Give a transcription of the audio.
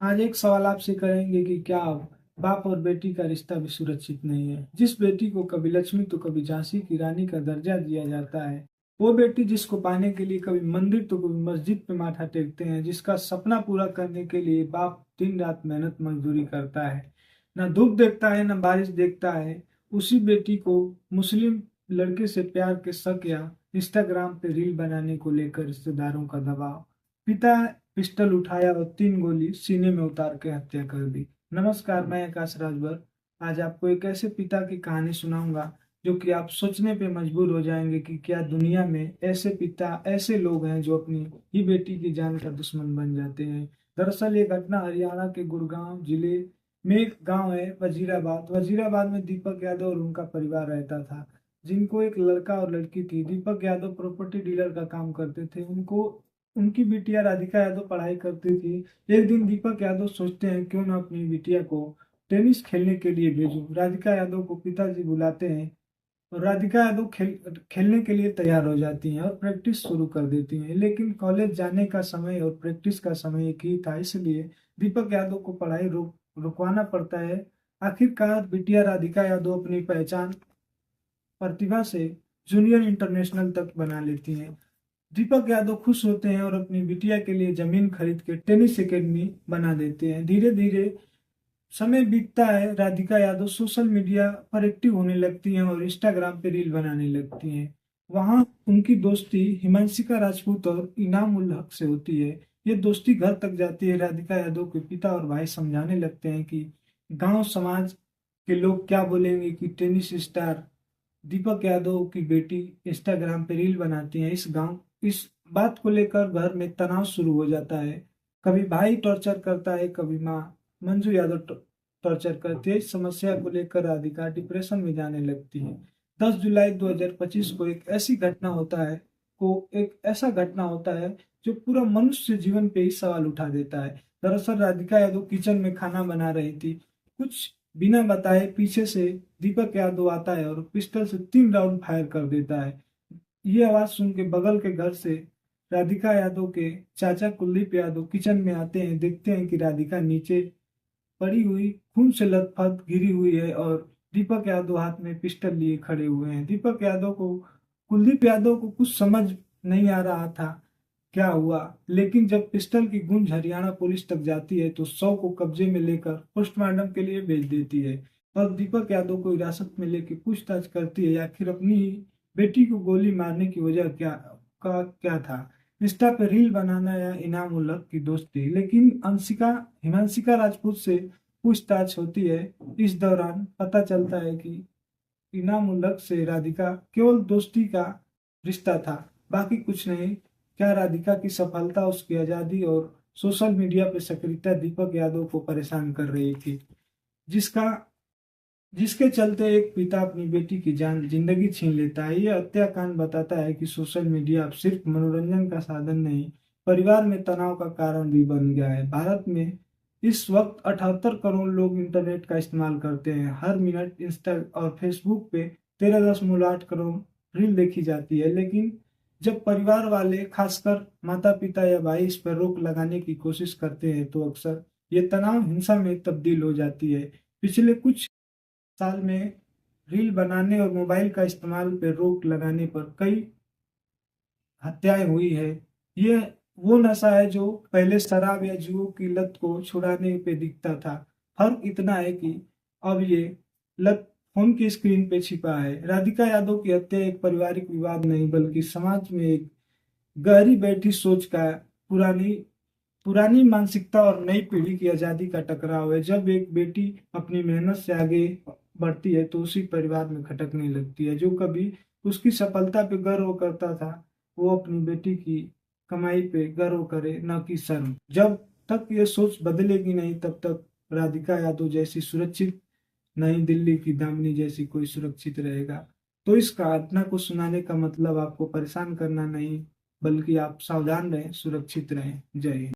आज एक सवाल आपसे करेंगे कि क्या बाप और बेटी का रिश्ता भी सुरक्षित नहीं है। जिस बेटी को कभी लक्ष्मी तो कभी झांसी की रानी का दर्जा दिया जाता है, वो बेटी जिसको पाने के लिए कभी मंदिर तो कभी मस्जिद पे माथा टेकते हैं, जिसका सपना पूरा करने के लिए बाप दिन रात मेहनत मजदूरी करता है, ना धूप देखता है ना बारिश देखता है, उसी बेटी को मुस्लिम लड़के से प्यार के शक या इंस्टाग्राम पे रील बनाने को लेकर रिश्तेदारों का दबाव। पिता पिस्टल उठाया और 3 गोली सीने में उतार के हत्या कर दी। नमस्कार, मैं आकाश राजभर। आज आपको एक ऐसे पिता की कहानी सुनाऊंगा जो कि आप सोचने पे मजबूर हो जाएंगे कि क्या दुनिया में ऐसे पिता, ऐसे लोग हैं जो अपनी ही बेटी की जान का दुश्मन बन जाते हैं। दरअसल ये घटना हरियाणा के गुड़गांव जिले में एक गांव है वजीराबाद। वजीराबाद में दीपक यादव और उनका परिवार रहता था, जिनको एक लड़का और लड़की थी। दीपक यादव प्रॉपर्टी डीलर का काम करते थे। उनको उनकी बिटिया राधिका यादव पढ़ाई करती थी। एक दिन दीपक यादव सोचते हैं क्यों ना अपनी बिटिया को टेनिस खेलने के लिए भेजूं। राधिका यादव को पिताजी बुलाते हैं और राधिका यादव खेलने के लिए तैयार हो जाती हैं और प्रैक्टिस शुरू कर देती हैं। लेकिन कॉलेज जाने का समय और प्रैक्टिस का समय एक ही था, इसलिए दीपक यादव को पढ़ाई रुकवाना पड़ता है। आखिरकार बिटिया राधिका यादव अपनी पहचान प्रतिभा से जूनियर इंटरनेशनल तक बना लेती हैं। दीपक यादव खुश होते हैं और अपनी बिटिया के लिए जमीन खरीद के टेनिस एकेडमी बना देते हैं। धीरे धीरे समय बीतता है। राधिका यादव सोशल मीडिया पर एक्टिव होने लगती हैं और इंस्टाग्राम पे रील बनाने लगती हैं। वहां उनकी दोस्ती हिमांशिका राजपूत और इनाम उल हक से होती है। ये दोस्ती घर तक जाती है। राधिका यादव के पिता और भाई समझाने लगते हैं कि गांव समाज के लोग क्या बोलेंगे कि टेनिस स्टार दीपक यादव की बेटी इंस्टाग्राम पे रील बनाती है। इस बात को लेकर घर में तनाव शुरू हो जाता है। कभी भाई टॉर्चर करता है, कभी माँ मंजू यादव टॉर्चर करती है। इस समस्या को लेकर राधिका डिप्रेशन में जाने लगती है। 10 जुलाई 2025 को एक ऐसा घटना होता है जो पूरा मनुष्य जीवन पे ही सवाल उठा देता है। दरअसल राधिका यादव किचन में खाना बना रही थी। कुछ बिना बताए पीछे से दीपक यादव आता है और पिस्टल से 3 राउंड फायर कर देता है। ये आवाज सुन के बगल के घर से राधिका यादव के चाचा कुलदीप यादव किचन में आते हैं। देखते हैं कि राधिका नीचे पड़ी हुई खून से लथपथ गिरी हुई है और दीपक यादव हाथ में पिस्टल लिए खड़े हुए हैं। कुलदीप यादव को कुछ समझ नहीं आ रहा था क्या हुआ, लेकिन जब पिस्टल की गूंज हरियाणा पुलिस तक जाती है तो शव को कब्जे में लेकर पोस्टमार्टम के लिए भेज देती है और दीपक यादव को हिरासत में लेकर पूछताछ करती है आखिर अपनी ही बेटी को गोली मारने की वजह क्या था। इंस्टा पे रील बनाना या इनाम उल हक की दोस्ती। लेकिन अंशिका हिमांशिका राजपूत से पूछताछ होती है। इस दौरान पता चलता है कि इनाम उल हक से राधिका केवल दोस्ती का रिश्ता था, बाकी कुछ नहीं। क्या राधिका की सफलता, उसकी आजादी और सोशल मीडिया पे सक्रियता दीपक यादव को परेशान कर रही थी, जिसका जिसके चलते एक पिता अपनी बेटी की जिंदगी छीन लेता है। यह हत्याकांड बताता है कि सोशल मीडिया अब सिर्फ मनोरंजन का साधन नहीं, परिवार में तनाव का कारण भी बन गया है। भारत में इस वक्त 78 करोड़ लोग इंटरनेट का इस्तेमाल करते हैं। हर मिनट इंस्टा और फेसबुक पे 13.8 करोड़ रील देखी जाती है। लेकिन जब परिवार वाले, खासकर माता पिता या भाई, इस पर रोक लगाने की कोशिश करते हैं तो अक्सर ये तनाव हिंसा में तब्दील हो जाती है। पिछले कुछ साल में रील बनाने और मोबाइल का इस्तेमाल पर रोक लगाने पर कई हत्याएं हुई है। ये वो नशा है जो पहले शराब या जुओं की लत को छुड़ाने पे दिखता था। फर्क इतना है कि अब ये लत फोन की स्क्रीन पे छिपा है। राधिका यादव की हत्या एक पारिवारिक विवाद नहीं बल्कि समाज में एक गहरी बैठी सोच का, पुरानी पुरानी मानसिकता और नई पीढ़ी की आजादी का टकराव है। जब एक बेटी अपनी मेहनत से आगे बढ़ती है तो उसी परिवार में खटकने लगती है। जो कभी उसकी सफलता पे गर्व करता था, वो अपनी बेटी की कमाई पे गर्व करे, न कि शर्म। जब तक ये सोच बदलेगी नहीं, तब तक राधिका यादव जैसी सुरक्षित नई दिल्ली की दामिनी जैसी कोई सुरक्षित रहेगा। तो इस घटना को सुनाने का मतलब आपको परेशान करना नहीं, बल्कि आप सावधान रहें, सुरक्षित रहें। जय हिंद।